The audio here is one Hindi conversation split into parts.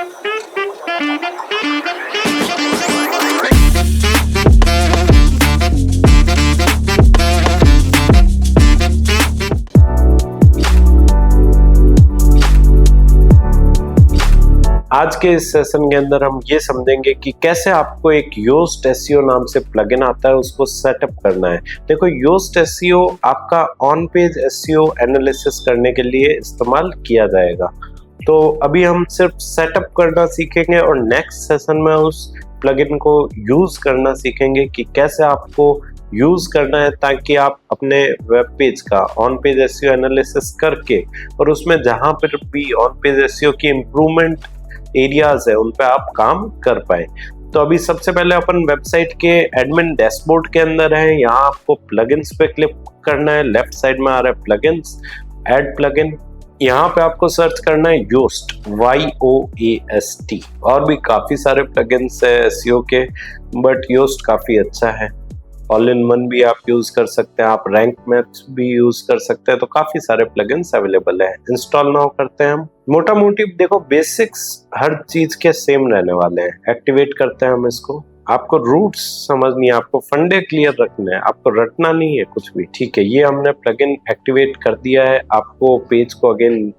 आज के इस सेशन के अंदर हम ये समझेंगे कि कैसे आपको एक योस्ट एसईओ नाम से प्लगइन आता है, उसको सेटअप करना है। देखो, योस्ट एसईओ आपका ऑन पेज एसईओ एनालिसिस करने के लिए इस्तेमाल किया जाएगा। तो अभी हम सिर्फ सेटअप करना सीखेंगे और नेक्स्ट सेशन में उस प्लगइन को यूज करना सीखेंगे कि कैसे आपको यूज करना है, ताकि आप अपने वेब पेज का ऑन पेज एसईओ एनालिसिस करके और उसमें जहां पर भी ऑन पेज एसईओ की इम्प्रूवमेंट एरियाज है उन पे आप काम कर पाए। तो अभी सबसे पहले अपन वेबसाइट के एडमिन डैशबोर्ड के अंदर है। यहाँ आपको प्लगइन्स पे क्लिक करना है। लेफ्ट साइड में आ रहा है प्लगइन्स, ऐड प्लगइन। यहाँ पे आपको सर्च करना है योस्ट, YOAST। और भी काफी सारे प्लगइन्स है एसईओ के, बट योस्ट काफी अच्छा है। ऑल इन वन भी आप यूज कर सकते हैं, आप रैंक मैप्स भी यूज कर सकते हैं। तो काफी सारे प्लगइन्स अवेलेबल है। इंस्टॉल नाउ करते हैं हम। मोटा मोटी देखो, बेसिक्स हर चीज के सेम रहने वाले हैं। एक्टिवेट करते हैं हम इसको। आपको रूट्स समझनी है, आपको फंडे क्लियर रखना है, आपको रटना नहीं है कुछ भी। ठीक है, ये हमने प्लगइन एक्टिवेट कर दिया है। आपको पेज को अगेन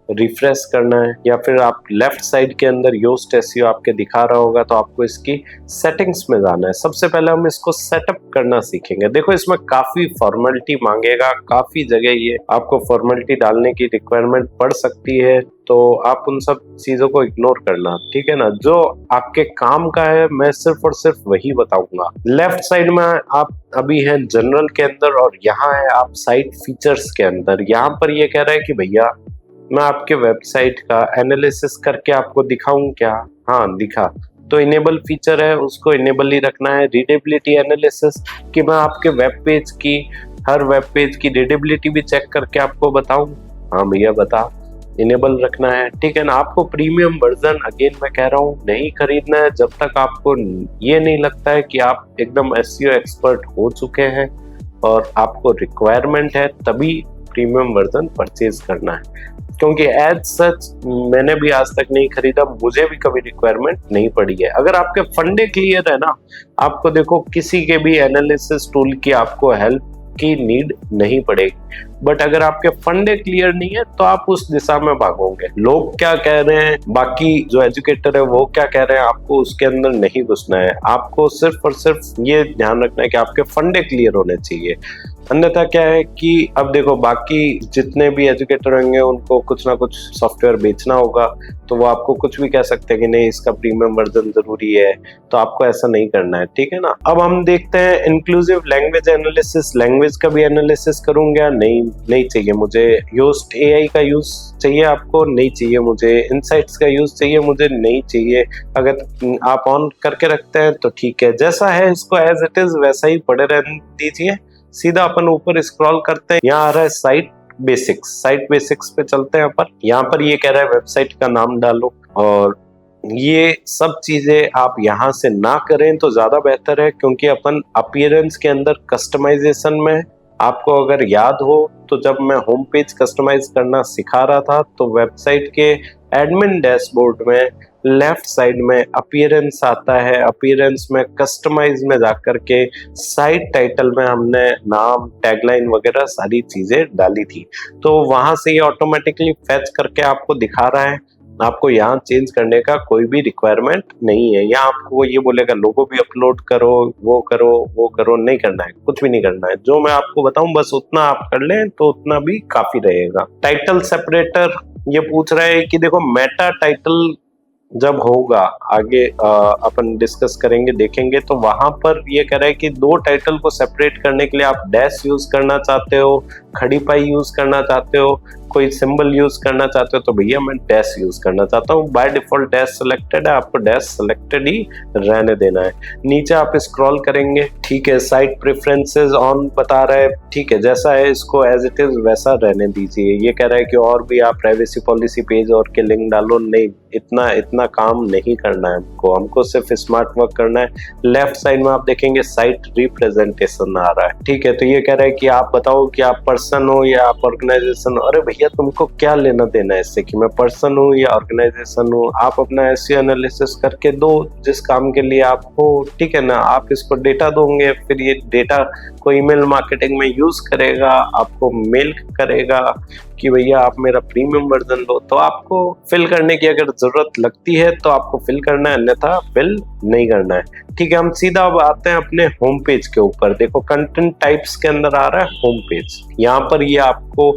रिफ्रेश करना है, या फिर आप लेफ्ट साइड के अंदर योस्ट एसईओ आपके दिखा रहा होगा, तो आपको इसकी सेटिंग्स में जाना है। सबसे पहले हम इसको सेटअप करना सीखेंगे। देखो, इसमें काफी फॉर्मेलिटी मांगेगा, काफी जगह ये आपको फॉर्मेलिटी डालने की रिक्वायरमेंट पड़ सकती है, तो आप उन सब चीजों को इग्नोर करना, ठीक है ना। जो आपके काम का है मैं सिर्फ और सिर्फ वही बताऊंगा। लेफ्ट साइड में आप अभी हैं जनरल के अंदर, और यहाँ है आप साइट फीचर्स के अंदर। यहाँ पर ये कह रहा है कि भैया मैं आपके वेबसाइट का एनालिसिस करके आपको दिखाऊं क्या? हाँ, दिखा। तो इनेबल फीचर है, उसको इनेबल ही रखना है। रीडेबिलिटी एनालिसिस, कि मैं आपके वेब पेज की, हर वेब पेज की रीडेबिलिटी भी चेक करके आपको बताऊं। हाँ भैया बता, इनेबल रखना है, ठीक है ना। आपको प्रीमियम वर्जन, अगेन मैं कह रहा हूँ, नहीं खरीदना है जब तक आपको ये नहीं लगता है कि आप एकदम एसईओ एक्सपर्ट हो चुके हैं और आपको रिक्वायरमेंट है, तभी प्रीमियम वर्जन परचेज करना है। क्योंकि एज सच मैंने भी आज तक नहीं खरीदा, मुझे भी कभी रिक्वायरमेंट नहीं पड़ी है। अगर आपके फंडे क्लियर है ना, आपको देखो किसी के भी एनालिसिस टूल की आपको हेल्प की नीड नहीं पड़ेगी। बट अगर आपके फंडे क्लियर नहीं है तो आप उस दिशा में भागोगे। लोग क्या कह रहे हैं, बाकी जो एजुकेटर है वो क्या कह रहे हैं, आपको उसके अंदर नहीं घुसना है। आपको सिर्फ और सिर्फ ये ध्यान रखना है कि आपके फंडे क्लियर होने चाहिए। अन्यथा क्या है कि अब देखो, बाकी जितने भी एजुकेटर होंगे उनको कुछ ना कुछ सॉफ्टवेयर बेचना होगा, तो वो आपको कुछ भी कह सकते हैं कि नहीं इसका प्रीमियम वर्जन जरूरी है। तो आपको ऐसा नहीं करना है, ठीक है ना। अब हम देखते हैं इंक्लूसिव लैंग्वेज एनालिसिस। लैंग्वेज का भी एनालिसिस करूंगा? नहीं चाहिए मुझे। योस्ट एआई का यूज चाहिए आपको? नहीं चाहिए मुझे। इनसाइट्स का यूज चाहिए मुझे? नहीं चाहिए। अगर आप ऑन करके रखते हैं तो ठीक है, जैसा है इसको एज इट इज वैसा ही पड़े रहने दीजिए। सीधा अपन ऊपर स्क्रॉल करते हैं, यहाँ आ रहा है साइट बेसिक्स। साइट बेसिक्स पे चलते हैं अपन। यहाँ पर ये कह रहा है वेबसाइट का नाम डालो, और ये सब चीजें आप यहाँ से ना करें तो ज्यादा बेहतर है, क्योंकि अपन अपीयरेंस के अंदर कस्टमाइजेशन में, आपको अगर याद हो तो जब मैं होम पेज कस्टमाइज करना सिखा रहा था, तो वेबसाइट के एडमिन डैशबोर्ड में लेफ्ट साइड में अपीयरेंस आता है। अपीयरेंस में कस्टमाइज में जाकर के साइट टाइटल में हमने नाम, टैगलाइन वगैरह सारी चीजें डाली थी, तो वहां से ये ऑटोमेटिकली फैच करके आपको दिखा रहा है। आपको यहाँ चेंज करने का कोई भी रिक्वायरमेंट नहीं है। यहाँ आपको ये बोलेगा लोगो भी अपलोड करो, वो करो, वो करो, नहीं करना है, कुछ भी नहीं करना है। जो मैं आपको बताऊं बस उतना आप कर लें तो उतना भी काफी रहेगा। टाइटल सेपरेटर ये पूछ रहा है कि देखो, मेटा टाइटल जब होगा आगे अपन डिस्कस करेंगे, देखेंगे, तो वहां पर ये कह रहा है कि दो टाइटल को सेपरेट करने के लिए आप डैश यूज करना चाहते हो, खड़ी पाई यूज करना चाहते हो, कोई सिंबल यूज करना चाहते हो, तो भैया मैं डैश यूज करना चाहता हूँ। बाय डिफॉल्ट डैश सिलेक्टेड है, आपको डैश सिलेक्टेड ही रहने देना है। नीचे आप स्क्रॉल करेंगे, ठीक है, साइट प्रेफरेंसेस ऑन बता रहा है, ठीक है, जैसा है इसको एज इट इज वैसा रहने दीजिए। ये कह रहा है कि और भी आप प्राइवेसी पॉलिसी पेज और के लिंक डालो, नहीं, इतना काम नहीं करना है हमको सिर्फ स्मार्ट वर्क करना है। लेफ्ट साइड में आप देखेंगे साइट रिप्रेजेंटेशन आ रहा है, ठीक है। तो ये कह रहा है कि आप बताओ कि आप पर्सन हो या आप ऑर्गेनाइजेशन हो। अरे भैया भैया तुमको क्या लेना देना है इससे कि मैं पर्सन हूँ या ऑर्गेनाइजेशन हूँ। आप अपना एसईओ एनालिसिस करके दो जिस काम के लिए आप हो, ठीक है ना। आप इसको डेटा दोगे, फिर ये डेटा को ईमेल मार्केटिंग में यूज करेगा, आपको मेल करेगा कि भैया आप मेरा प्रीमियम वर्जन लो। तो आपको फिल करने की अगर जरूरत लगती है तो आपको फिल करना है, अन्यथा फिल नहीं करना है। ठीक है, हम सीधा अब आते हैं अपने होम पेज के ऊपर। देखो कंटेंट टाइप्स के अंदर आ रहा है होम पेज। यहाँ पर ये आपको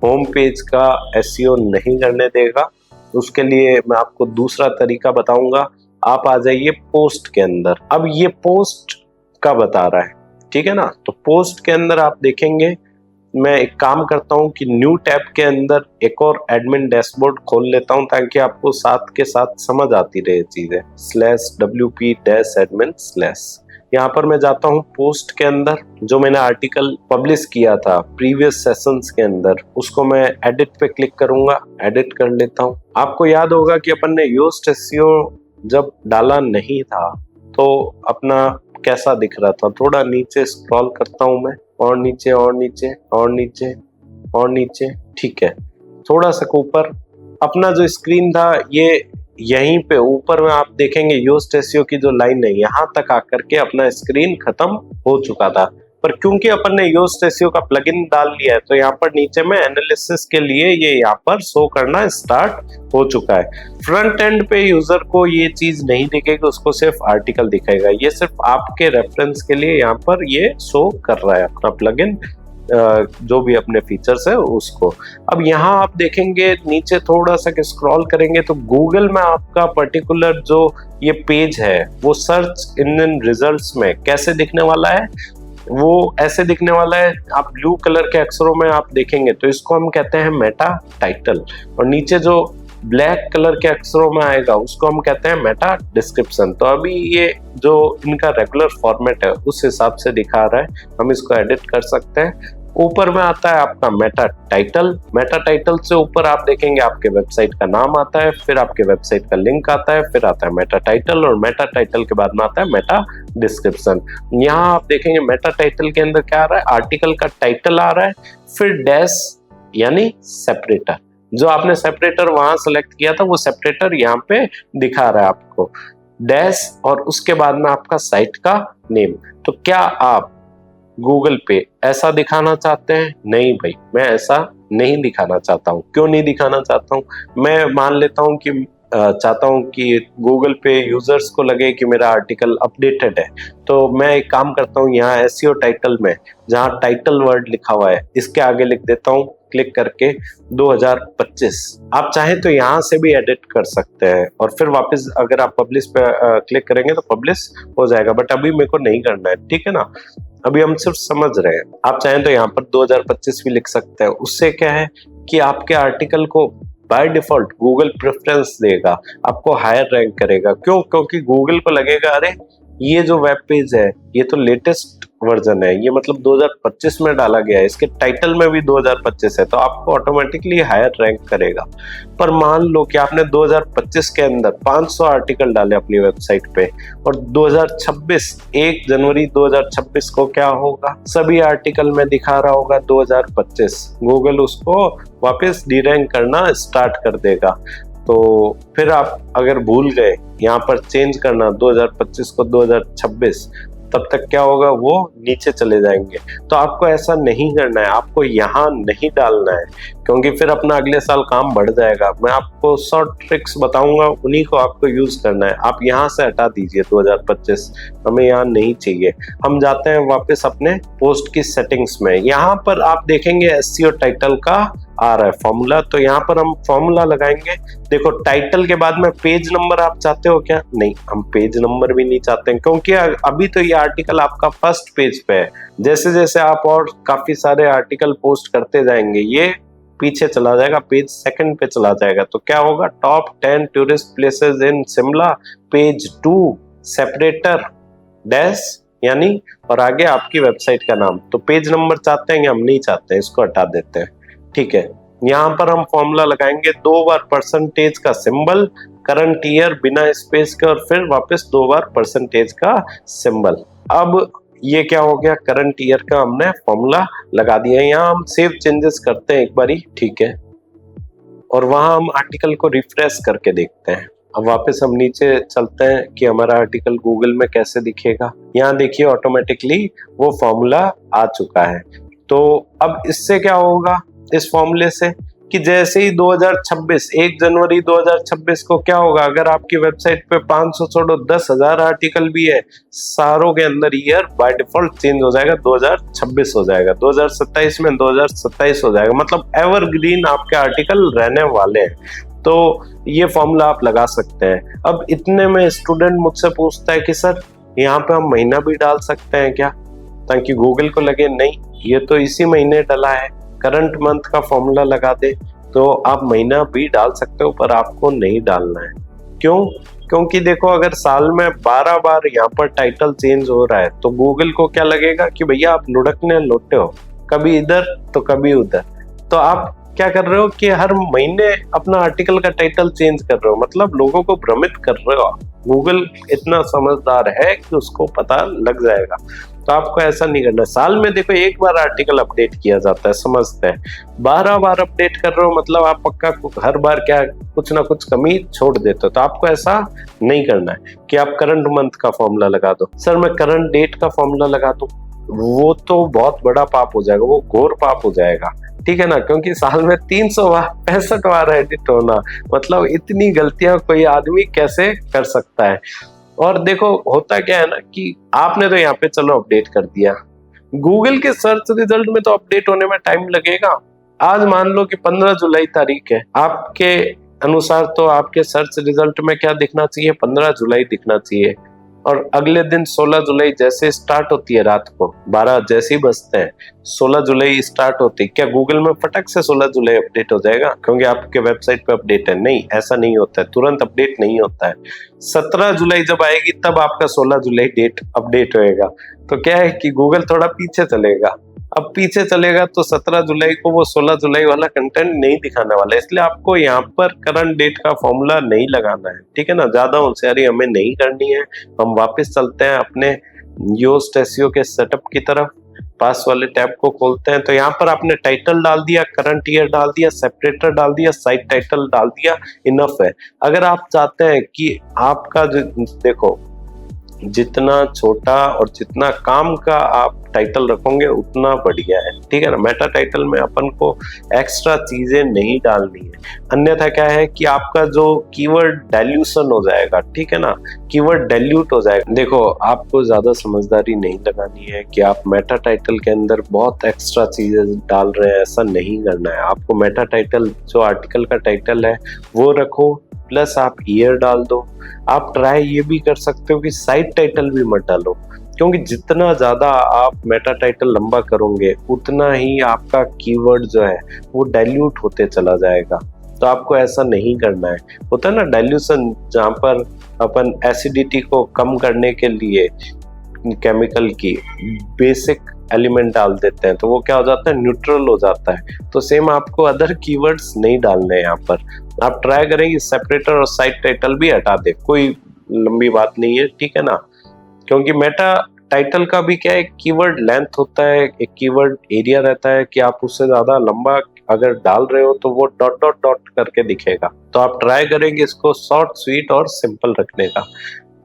होम पेज का एसईओ नहीं करने देगा। उसके लिए मैं आपको दूसरा तरीका बताऊंगा। आप आ जाइए पोस्ट के अंदर। अब ये पोस्ट का बता रहा है, ठीक है ना। तो पोस्ट के अंदर आप देखेंगे, मैं एक काम करता हूं कि न्यू टैब के अंदर एक और एडमिन डैशबोर्ड खोल लेता हूं ताकि आपको साथ के साथ समझ आती रहे चीजें। /wp-admin/। यहाँ पर मैं जाता हूँ पोस्ट के अंदर। जो मैंने आर्टिकल पब्लिश किया था प्रीवियस सेशंस के अंदर, उसको मैं एडिट पे क्लिक करूंगा, एडिट कर लेता हूँ। आपको याद होगा कि अपन ने योस्ट एसईओ जब डाला नहीं था तो अपना कैसा दिख रहा था। थोड़ा नीचे स्क्रॉल करता हूं मैं, और नीचे और नीचे और नीचे और नीचे, ठीक है। थोड़ा सा ऊपर अपना जो स्क्रीन था, ये यहीं पे ऊपर में आप देखेंगे योस्ट एसईओ की जो लाइन है, यहाँ तक आकर के अपना स्क्रीन खत्म हो चुका था। पर क्योंकि अपन ने योस्ट एसईओ का प्लगइन डाल लिया है तो यहाँ पर नीचे में एनालिसिस के लिए ये यहाँ पर शो करना स्टार्ट हो चुका है। फ्रंट एंड पे यूजर को ये चीज नहीं दिखेगी, उसको सिर्फ आर्टिकल दिखेगा। ये सिर्फ आपके रेफरेंस के लिए यहाँ पर ये शो कर रहा है अपना प्लगइन, जो भी अपने फीचर्स है उसको। अब यहाँ आप देखेंगे नीचे थोड़ा सा स्क्रॉल करेंगे तो गूगल में आपका पर्टिकुलर जो ये पेज है वो सर्च इंजन रिजल्ट्स में कैसे दिखने वाला है, वो ऐसे दिखने वाला है। आप ब्लू कलर के अक्षरों में आप देखेंगे तो इसको हम कहते हैं मेटा टाइटल, और नीचे जो ब्लैक कलर के अक्षरों में आएगा उसको हम कहते हैं मेटा डिस्क्रिप्शन। तो अभी ये जो इनका रेगुलर फॉर्मेट है उस हिसाब से दिखा रहा है, हम इसको एडिट कर सकते हैं। ऊपर में आता है आपका मेटा टाइटल। मेटा टाइटल से ऊपर आप देखेंगे आपके वेबसाइट का नाम आता है, फिर आपके वेबसाइट का लिंक आता है, फिर आता है मेटा टाइटल, और मेटा टाइटल के बाद में आता है मेटा डिस्क्रिप्शन। यहाँ आप देखेंगे मेटा टाइटल के अंदर क्या आ रहा है, आर्टिकल का टाइटल आ रहा है, फिर डैश यानी सेपरेटर। जो आपने सेपरेटर वहां सेलेक्ट किया था वो सेपरेटर यहाँ पे दिखा रहा है आपको, डैश, और उसके बाद में आपका साइट का नेम। तो क्या आप गूगल पे ऐसा दिखाना चाहते हैं? नहीं भाई, मैं ऐसा नहीं दिखाना चाहता हूँ। क्यों नहीं दिखाना चाहता हूँ? मैं मान लेता हूँ कि चाहता हूँ कि गूगल पे यूजर्स को लगे कि मेरा आर्टिकल अपडेटेड है, तो मैं एक काम करता हूँ, यहाँ एसईओ टाइटल में जहाँ टाइटल वर्ड लिखा हुआ है इसके आगे लिख देता हूँ क्लिक करके 2025। आप चाहें तो यहाँ से भी एडिट कर सकते हैं और फिर वापस अगर आप पब्लिश पे क्लिक करेंगे तो पब्लिश हो जाएगा, बट अभी मेरे को नहीं करना है, ठीक है ना। अभी हम सिर्फ समझ रहे हैं। आप चाहें तो यहाँ पर 2025 भी लिख सकते हैं। उससे क्या है कि आपके आर्टिकल को बाय डिफॉल्ट गूगल प्रेफरेंस देगा, आपको हायर रैंक करेगा। क्यों? क्योंकि गूगल को लगेगा अरे ये जो वेब पेज है ये तो लेटेस्ट वर्जन है, ये मतलब 2025 में डाला गया है, इसके टाइटल में भी 2025 है, तो आपको ऑटोमेटिकली हायर रैंक करेगा। पर मान लो कि आपने 2025 के अंदर 500 आर्टिकल डाले अपनी वेबसाइट पे, और 2026 1 जनवरी 2026 को क्या होगा, सभी आर्टिकल में दिखा रहा होगा 2025। गूगल उसको वापस डीरैंक करना स्टार्ट कर देगा। तो फिर आप अगर भूल गए यहाँ पर चेंज करना 2025 को 2026, तब तक क्या होगा, वो नीचे चले जाएंगे। तो आपको ऐसा नहीं करना है, आपको यहाँ नहीं डालना है, क्योंकि फिर अपना अगले साल काम बढ़ जाएगा। मैं आपको शॉर्ट ट्रिक्स बताऊंगा, उन्हीं को आपको यूज करना है। आप यहाँ से हटा दीजिए 2025, हमें यहाँ नहीं चाहिए। हम जाते हैं वापस अपने पोस्ट की सेटिंग्स में। यहाँ पर आप देखेंगे एसईओ टाइटल का आ रहा है फॉर्मूला, तो यहाँ पर हम फॉर्मूला लगाएंगे। देखो टाइटल के बाद में पेज नंबर आप चाहते हो क्या? नहीं, हम पेज नंबर भी नहीं चाहते हैं, क्योंकि अभी तो ये आर्टिकल आपका फर्स्ट पेज पे है। जैसे जैसे आप और काफी सारे आर्टिकल पोस्ट करते जाएंगे ये पीछे चला जाएगा, पेज सेकंड पे चला जाएगा। तो क्या होगा, top 10 tourist places in Shimla, page 2 separator dash यानी, और आगे आपकी वेबसाइट का नाम। तो पेज नंबर चाहते हैं, हम नहीं चाहते हैं, इसको हटा देते हैं। ठीक है, यहाँ पर हम फॉर्मूला लगाएंगे 2 बार परसेंटेज का सिंबल, करंट ईयर बिना स्पेस के, और फिर वापस 2 बार परसेंटेज का सिंबल। अब ये क्या हो गया, करंट ईयर का हमने फॉर्मूला लगा दिया है। यहाँ हम सेव चेंजेस करते हैं एक बारी, ठीक है। और वहां हम आर्टिकल को रिफ्रेश करके देखते हैं। अब वापस हम नीचे चलते हैं कि हमारा आर्टिकल गूगल में कैसे दिखेगा। यहाँ देखिए ऑटोमेटिकली वो फॉर्मूला आ चुका है। तो अब इससे क्या होगा, इस फॉर्मूले से कि जैसे ही 2026 1 जनवरी 2026 को क्या होगा, अगर आपकी वेबसाइट पे 500 छोड़ो 10,000 आर्टिकल भी है, सारों के अंदर ईयर बाय डिफॉल्ट चेंज हो जाएगा, 2026 हो जाएगा, 2027 में 2027 हो जाएगा, मतलब एवरग्रीन आपके आर्टिकल रहने वाले हैं। तो ये फॉर्मूला आप लगा सकते हैं। अब इतने में स्टूडेंट मुझसे पूछता है कि सर यहाँ पे हम महीना भी डाल सकते हैं क्या, ताकि गूगल को लगे नहीं ये तो इसी महीने डला है, करंट मंथ का फॉर्मूला लगा दे। तो आप महीना भी डाल सकते हो पर आपको नहीं डालना है। क्यों? क्योंकि देखो अगर साल में 12 बार यहाँ पर टाइटल चेंज हो रहा है तो गूगल को क्या लगेगा कि भैया आप लुढ़कने लौटे हो, कभी इधर तो कभी उधर। तो आप क्या कर रहे हो कि हर महीने अपना आर्टिकल का टाइटल चेंज कर रहे हो, मतलब लोगों को भ्रमित कर रहे हो। गूगल इतना समझदार है कि उसको पता लग जाएगा। तो आपको ऐसा नहीं करना। साल में देखो एक बार आर्टिकल अपडेट किया जाता है, समझते हैं। 12 बार अपडेट कर रहे हो मतलब आप पक्का हर बार क्या कुछ ना कुछ कमी छोड़ देते हो। तो आपको ऐसा नहीं करना है कि आप करंट मंथ का फॉर्मूला लगा दो, सर मैं करंट डेट का फॉर्मूला लगा दूं, वो तो बहुत बड़ा पाप हो जाएगा, वो घोर पाप हो जाएगा, ठीक है ना। क्योंकि साल में 365 बार एडिट होना, मतलब इतनी गलतियां कोई आदमी कैसे कर सकता है। और देखो होता क्या है ना कि आपने तो यहाँ पे चलो अपडेट कर दिया, गूगल के सर्च रिजल्ट में तो अपडेट होने में टाइम लगेगा। आज मान लो कि 15 जुलाई तारीख है, आपके अनुसार तो आपके सर्च रिजल्ट में क्या दिखना चाहिए, 15 जुलाई दिखना चाहिए। और अगले दिन 16 जुलाई जैसे स्टार्ट होती है, रात को 12 जैसे ही बजते हैं 16 जुलाई स्टार्ट होती है, क्या गूगल में फटक से 16 जुलाई अपडेट हो जाएगा क्योंकि आपके वेबसाइट पे अपडेट है? नहीं, ऐसा नहीं होता है, तुरंत अपडेट नहीं होता है। 17 जुलाई जब आएगी तब आपका 16 जुलाई डेट अपडेट होएगा। तो क्या है कि गूगल थोड़ा पीछे चलेगा। अब पीछे चलेगा तो 17 जुलाई को वो 16 जुलाई वाला कंटेंट नहीं दिखाने वाला है। इसलिए आपको यहाँ पर करंट डेट का फॉर्मूला नहीं लगाना है, ठीक है ना। ज्यादा होशियारी हमें नहीं करनी है। हम वापस चलते हैं अपने योस्ट एसईओ के सेटअप की तरफ, पास वाले टैब को खोलते हैं। तो यहाँ पर आपने टाइटल डाल दिया, करंट ईयर डाल दिया, सेपरेटर डाल दिया, साइट टाइटल डाल दिया, इनफ है। अगर आप चाहते हैं कि आपका जो देखो जितना छोटा और जितना काम का आप टाइटल रखोगे उतना बढ़िया है, ठीक है ना। मेटा टाइटल में अपन को एक्स्ट्रा चीजें नहीं डालनी है, अन्यथा क्या है कि आपका जो कीवर्ड डाइल्यूशन हो जाएगा, ठीक है ना, कीवर्ड डाइल्यूट हो जाएगा। देखो आपको ज्यादा समझदारी नहीं लगानी है कि आप मेटा टाइटल के अंदर बहुत एक्स्ट्रा चीजें डाल रहे हैं, ऐसा नहीं करना है। आपको मेटा टाइटल जो आर्टिकल का टाइटल है वो रखो, प्लस आप ईयर डाल दो। आप ट्राई ये भी कर सकते हो कि साइट टाइटल भी मत डालो, क्योंकि जितना ज्यादा आप मेटा टाइटल लंबा करोगे उतना ही आपका कीवर्ड जो है वो डाइल्यूट होते चला जाएगा। तो आपको ऐसा नहीं करना है। होता है ना डाइल्यूशन, जहाँ पर अपन एसिडिटी को कम करने के लिए केमिकल की बेसिक एलिमेंट डाल देते हैं तो वो क्या हो जाता है, न्यूट्रल हो जाता है। तो सेम आपको अदर कीवर्ड्स नहीं डालने हैं। यहाँ पर आप ट्राई करें कि सेपरेटर और साइट टाइटल भी हटा दे, कोई लंबी बात नहीं है, ठीक है ना। क्योंकि मेटा टाइटल का भी क्या है, कीवर्ड लेंथ होता है, एक कीवर्ड एरिया रहता है कि आप उससे ज्यादा लंबा अगर डाल रहे हो तो वो डॉट डॉट डॉट करके दिखेगा। तो आप ट्राई करेंगे इसको शॉर्ट स्वीट और सिंपल रखने का।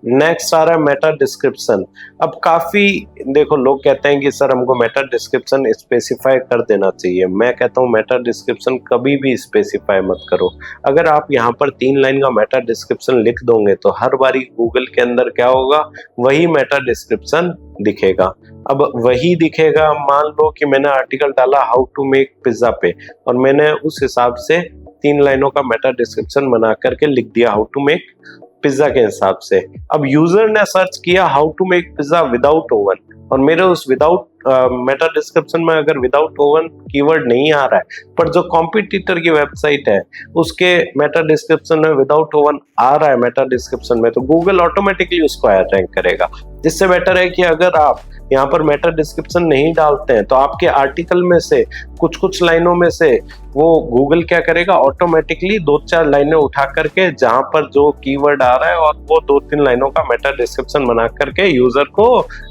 नेक्स्ट आ रहा है मेटा डिस्क्रिप्शन। अब काफी देखो लोग कहते हैं कि सर हमको मेटा डिस्क्रिप्शन स्पेसिफाई कर देना चाहिए। मैं कहता हूँ मेटा डिस्क्रिप्शन कभी भी स्पेसिफाई मत करो। अगर आप यहाँ पर 3 लाइन का मेटा डिस्क्रिप्शन लिख दोगे तो हर बारी गूगल के अंदर क्या होगा, वही मेटा डिस्क्रिप्शन दिखेगा। अब वही दिखेगा, मान लो कि मैंने आर्टिकल डाला हाउ टू मेक पिज्जा पे और मैंने उस हिसाब से 3 लाइनों का मेटा डिस्क्रिप्शन बना करके लिख दिया हाउ टू मेक पिज्जा के हिसाब से। अब यूजर ने सर्च किया how to make pizza without oven और मेरे उस विदाउट मेटा डिस्क्रिप्शन में अगर विदाउट ओवन कीवर्ड नहीं आ रहा है, पर जो कॉम्पिटिटर की वेबसाइट है उसके मेटा डिस्क्रिप्शन में विदाउट ओवन आ रहा है मेटा डिस्क्रिप्शन में, तो गूगल ऑटोमेटिकली उसको हायर रैंक करेगा। इससे बेटर है कि अगर आप यहाँ पर मेटा डिस्क्रिप्शन नहीं डालते हैं तो आपके आर्टिकल में से कुछ लाइनों में से वो गूगल क्या करेगा, ऑटोमेटिकली 2-4 लाइनें उठा करके जहां पर जो कीवर्ड आ रहा है और वो 2-3 लाइनों का मेटा डिस्क्रिप्शन बना करके यूजर को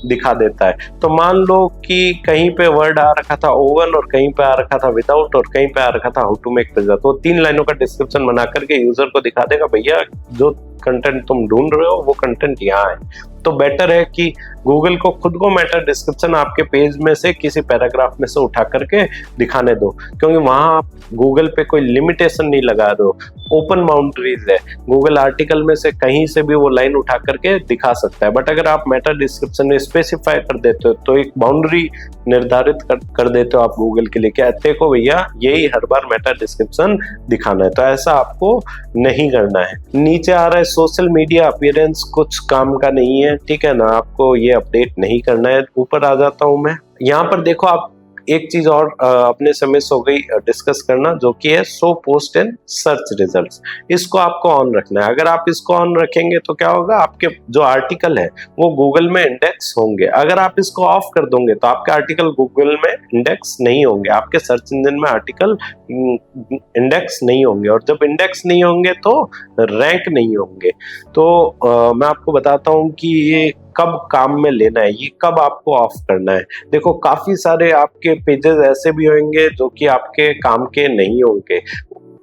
दिखा देता है। तो मान लो कि कहीं पे वर्ड आ रखा था ओवन और कहीं पे आ रखा था विदाउट और कहीं पे आ रखा था हाउ टू मेक पिज्जा, तो 3 लाइनों का डिस्क्रिप्शन बना करके यूजर को दिखा देगा भैया जो कंटेंट तुम ढूंढ रहे हो वो कंटेंट यहाँ है। तो बेटर है कि गूगल को खुद को मेटा डिस्क्रिप्शन आपके पेज में से किसी पैराग्राफ में से उठा करके दिखाने दो, क्योंकि वहां आप गूगल पे कोई लिमिटेशन नहीं लगा रहे हो, ओपन बाउंड्रीज है। गूगल आर्टिकल में से कहीं से भी वो लाइन उठा करके दिखा सकता है। बट अगर आप मेटा डिस्क्रिप्शन में स्पेसिफाई कर देते हो तो एक बाउंड्री निर्धारित कर देते हो आप गूगल के लिए, क्या देखो भैया यही हर बार मेटा डिस्क्रिप्शन दिखाना है, तो ऐसा आपको नहीं करना है। नीचे आ रहा है सोशल मीडिया अपीयरेंस कुछ काम का नहीं है, ठीक है ना, आपको ये अपडेट नहीं करना है। ऊपर आ जाता हूं मैं, यहाँ पर देखो आप एक चीज और अपने से मिस हो गई डिस्कस करना, जो कि है show post and search results. इसको आपको ऑन रखना है। अगर आप इसको ऑन रखेंगे तो क्या होगा, आपके जो आर्टिकल है वो गूगल में इंडेक्स होंगे। अगर आप इसको ऑफ कर दोगे तो आपके आर्टिकल गूगल में इंडेक्स नहीं होंगे, आपके सर्च इंजन में आर्टिकल इंडेक्स नहीं होंगे, और जब इंडेक्स नहीं होंगे तो रैंक नहीं होंगे। तो मैं आपको बताता हूँ कि ये कब काम में लेना है, ये कब आपको ऑफ करना है। देखो काफी सारे आपके पेजेस ऐसे भी होंगे जो कि आपके काम के नहीं होंगे,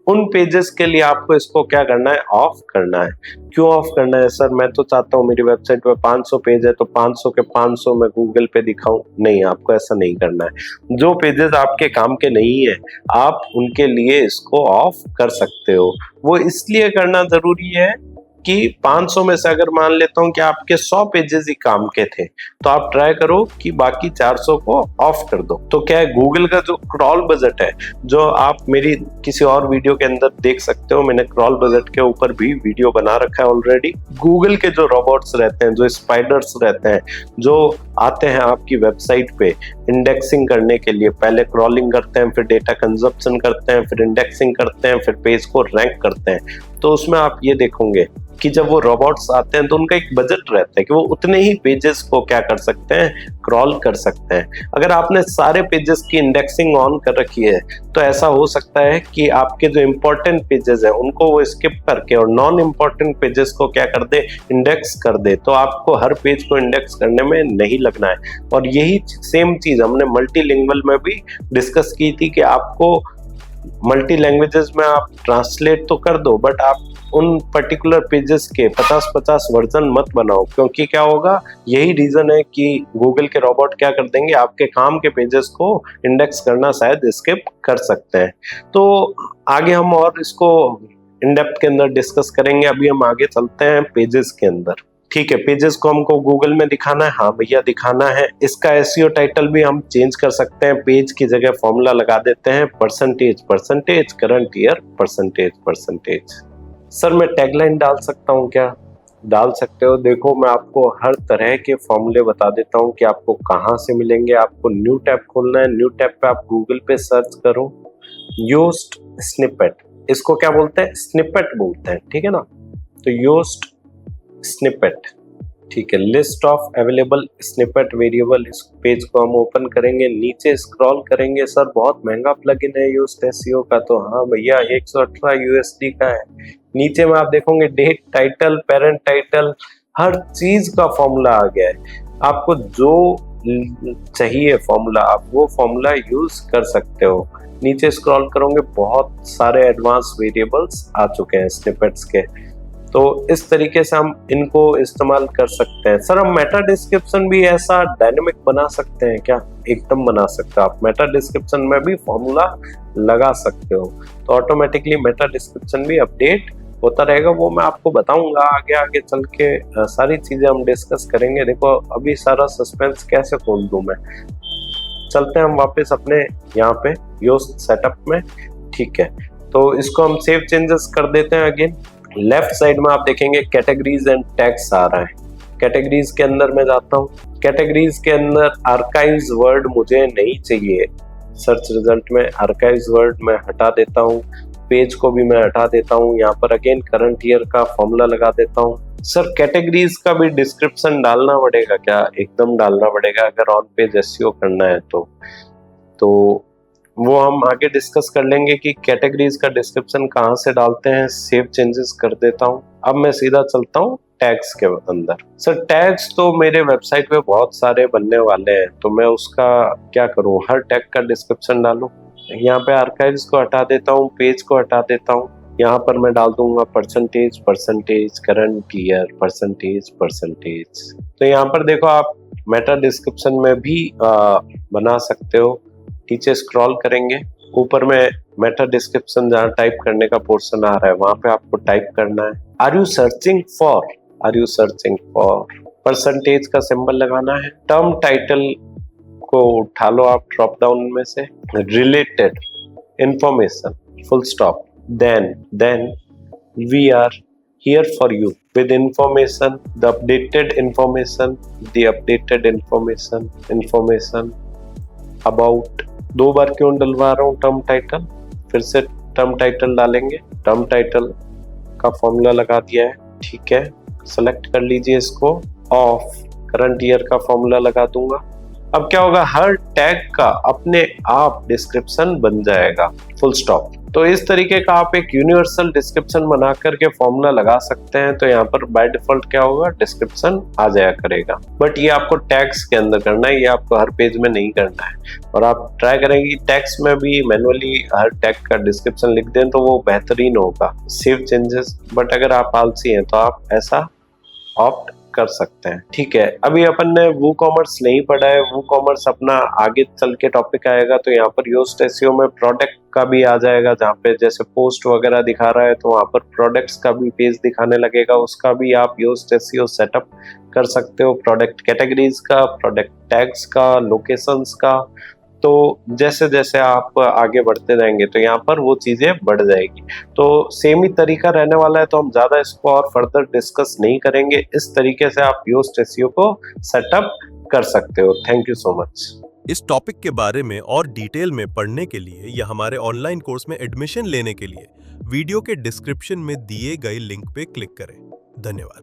उन पेजेस के लिए आपको इसको क्या करना है, ऑफ करना है। क्यों ऑफ करना है सर, मैं तो चाहता हूँ मेरी वेबसाइट पे 500 पेज है तो 500 के 500 मैं गूगल पे दिखाऊं। नहीं, आपको ऐसा नहीं करना है। जो पेजेस आपके काम के नहीं है आप उनके लिए इसको ऑफ कर सकते हो। वो इसलिए करना जरूरी है कि 500 में से अगर मान लेता हूं कि आपके 100 पेजेस ही काम के थे, तो आप ट्राई करो कि बाकी 400 को ऑफ कर दो। तो क्या है, गूगल का जो क्रॉल बजट है, जो आप मेरी किसी और वीडियो के अंदर देख सकते हो, मैंने क्रॉल बजट के ऊपर भी वीडियो बना रखा है ऑलरेडी। गूगल के जो रोबोट्स रहते हैं, जो स्पाइडर्स रहते हैं, जो आते हैं आपकी वेबसाइट पे इंडेक्सिंग करने के लिए, पहले क्रॉलिंग करते हैं, फिर डेटा कंजप्शन करते हैं, फिर इंडेक्सिंग करते हैं, फिर पेज को रैंक करते हैं। तो उसमें आप ये देखोगे कि जब वो रोबोट्स आते हैं तो उनका एक बजट रहता है कि वो उतने ही पेजेस को क्या कर सकते हैं, क्रॉल कर सकते हैं। अगर आपने सारे पेजेस की इंडेक्सिंग ऑन कर रखी है तो ऐसा हो सकता है कि आपके जो इंपॉर्टेंट पेजेस हैं उनको वो स्किप करके और नॉन इंपॉर्टेंट पेजेस को क्या कर दे, इंडेक्स कर दे। तो आपको हर पेज को इंडेक्स करने में नहीं लगना है। और यही सेम चीज हमने मल्टीलिंगुअल में भी डिस्कस की थी कि आपको मल्टी लैंग्वेजेस में आप ट्रांसलेट तो कर दो, बट आप उन पर्टिकुलर पेजेस के 50-50 वर्जन मत बनाओ, क्योंकि क्या होगा, यही रीजन है कि गूगल के रोबोट क्या कर देंगे, आपके काम के पेजेस को इंडेक्स करना शायद स्किप कर सकते हैं। तो आगे हम और इसको इन डेप्थ के अंदर डिस्कस करेंगे। अभी हम आगे चलते हैं पेजेस के अंदर। ठीक है, पेजेस को हमको गूगल में दिखाना है, हाँ भैया दिखाना है। इसका एसईओ टाइटल भी हम चेंज कर सकते हैं, पेज की जगह फॉर्मूला लगा देते हैं percentage current year percentage. Sir मैं टैगलाइन डाल सकता हूँ क्या? डाल सकते हो। देखो मैं आपको हर तरह के फॉर्मूले बता देता हूँ कि आपको कहाँ से मिलेंगे। आपको न्यू टैब खोलना है, न्यू टैब पे आप गूगल पे सर्च करो योस्ट स्निपेट। इसको क्या बोलते हैं, स्निपेट बोलते हैं, ठीक है ना। तो योस्ट स्निपेट, ठीक है, list of available snippet variable. इस पेज को हम ओपन करेंगे, नीचे स्क्रॉल करेंगे। सर बहुत महंगा प्लगइन है योस्ट एसईओ का, तो हाँ भैया 118 यूएसडी का है। नीचे में आप देखोगे डेट, टाइटल, पेरेंट टाइटल, हर चीज का फॉर्मूला आ गया है। आपको जो चाहिए फॉर्मूला आप वो फॉर्मूला यूज कर सकते हो। नीचे स्क्रॉल करोगे बहुत सारे एडवांस वेरिएबल्स आ चुके हैं स्निपेट्स के। तो इस तरीके से हम इनको इस्तेमाल कर सकते हैं। सर हम मेटा डिस्क्रिप्शन भी ऐसा डायनेमिक बना सकते हैं क्या? एकदम बना सकते हो आप। मेटा डिस्क्रिप्शन में भी फॉर्मूला लगा सकते हो, तो ऑटोमेटिकली मेटा डिस्क्रिप्शन भी अपडेट होता रहेगा। वो मैं आपको बताऊंगा आगे आगे चल के, सारी चीजें हम डिस्कस करेंगे। देखो अभी सारा सस्पेंस कैसे खोल दूं मैं। चलते हैं हम वापस अपने यहाँ पे योस्ट सेटअप में, ठीक है। तो इसको हम सेव चेंजेस कर देते हैं अगेन। लेफ्ट साइड में आप देखेंगे कैटेगरीज एंड टैग्स आ रहा है। कैटेगरीज के अंदर मैं जाता हूँ। कैटेगरीज के अंदर आर्काइव्स वर्ड मुझे नहीं चाहिए। सर्च रिजल्ट में आर्काइव्स वर्ड मैं हटा देता हूँ। पेज को भी मैं हटा देता हूँ। यहाँ पर अगेन करंट ईयर का फॉर्मूला लगा देता हूँ। सर कैटेगरीज का भी डिस्क्रिप्शन डालना पड़ेगा क्या? एकदम डालना पड़ेगा अगर ऑन पेज एसईओ करना है तो वो हम आगे डिस्कस कर लेंगे कि कैटेगरीज का डिस्क्रिप्शन कहाँ से डालते हैं। सेव चेंजेस कर देता हूँ। अब मैं सीधा चलता हूँ टैग्स के अंदर। सर टैग्स तो मेरे वेबसाइट पे बहुत सारे बनने वाले हैं, तो मैं उसका क्या करूँ, हर टैग का डिस्क्रिप्शन डालूं? यहाँ पे आर्काइव्स को हटा देता हूँ, पेज को हटा देता हूँ। यहाँ पर मैं डाल दूंगा परसेंटेज, करंट ईयर, परसेंटेज। तो यहाँ पर देखो आप मेटा डिस्क्रिप्शन में भी बना सकते हो। नीचे स्क्रॉल करेंगे, ऊपर में मेटा डिस्क्रिप्शन जहाँ टाइप करने का पोर्शन आ रहा है वहां पे आपको टाइप करना है are you searching for percentage का सिंबल लगाना है। टर्म टाइटल को उठा लो आप ड्रॉप डाउन में से, related information, full stop, then we are here for you with information, the updated information about। दो बार क्यों डलवा रहा हूँ टर्म टाइटल? फिर से टर्म टाइटल डालेंगे। टर्म टाइटल का फॉर्मूला लगा दिया है, ठीक है। सेलेक्ट कर लीजिए इसको, ऑफ करंट ईयर का फॉर्मूला लगा दूंगा। अब क्या होगा, हर टैग का अपने आप डिस्क्रिप्शन बन जाएगा, फुल स्टॉप। तो इस तरीके का आप एक यूनिवर्सल डिस्क्रिप्शन बना करके फॉर्मूला लगा सकते हैं। तो यहाँ पर बाय डिफॉल्ट क्या होगा, डिस्क्रिप्शन आ जाया करेगा। बट ये आपको टैग्स के अंदर करना है, ये आपको हर पेज में नहीं करना है। और आप ट्राई करेंगे टैग्स में भी मैनुअली हर टैग का डिस्क्रिप्शन लिख दें तो वो बेहतरीन होगा। सेव चेंजेस, बट अगर आप आलसी हैं तो आप ऐसा ऑप्ट कर सकते हैं, ठीक है। अभी अपन ने वो कॉमर्स नहीं पढ़ा है, वो कॉमर्स अपना आगे चल के टॉपिक आएगा। तो यहाँ पर योस्ट एसईओ में प्रोडक्ट का भी आ जाएगा, जहाँ पे जैसे पोस्ट वगैरह दिखा रहा है तो वहाँ पर प्रोडक्ट्स का भी पेज दिखाने लगेगा, उसका भी आप योस्ट एसईओ सेटअप कर सकते हो। प्रोडक्ट कैटेगरीज का, प्रोडक्ट टैग्स का, लोकेशंस का। तो जैसे जैसे आप आगे बढ़ते जाएंगे तो यहाँ पर वो चीजें बढ़ जाएगी। तो सेम ही तरीका रहने वाला है, तो हम ज्यादा इसको और फर्दर डिस्कस नहीं करेंगे। इस तरीके से आप योस्ट एसईओ को सेटअप कर सकते हो। Thank you so much. इस टॉपिक के बारे में और डिटेल में पढ़ने के लिए या हमारे ऑनलाइन कोर्स में एडमिशन लेने के लिए वीडियो के डिस्क्रिप्शन में दिए गए लिंक पे क्लिक करें। धन्यवाद।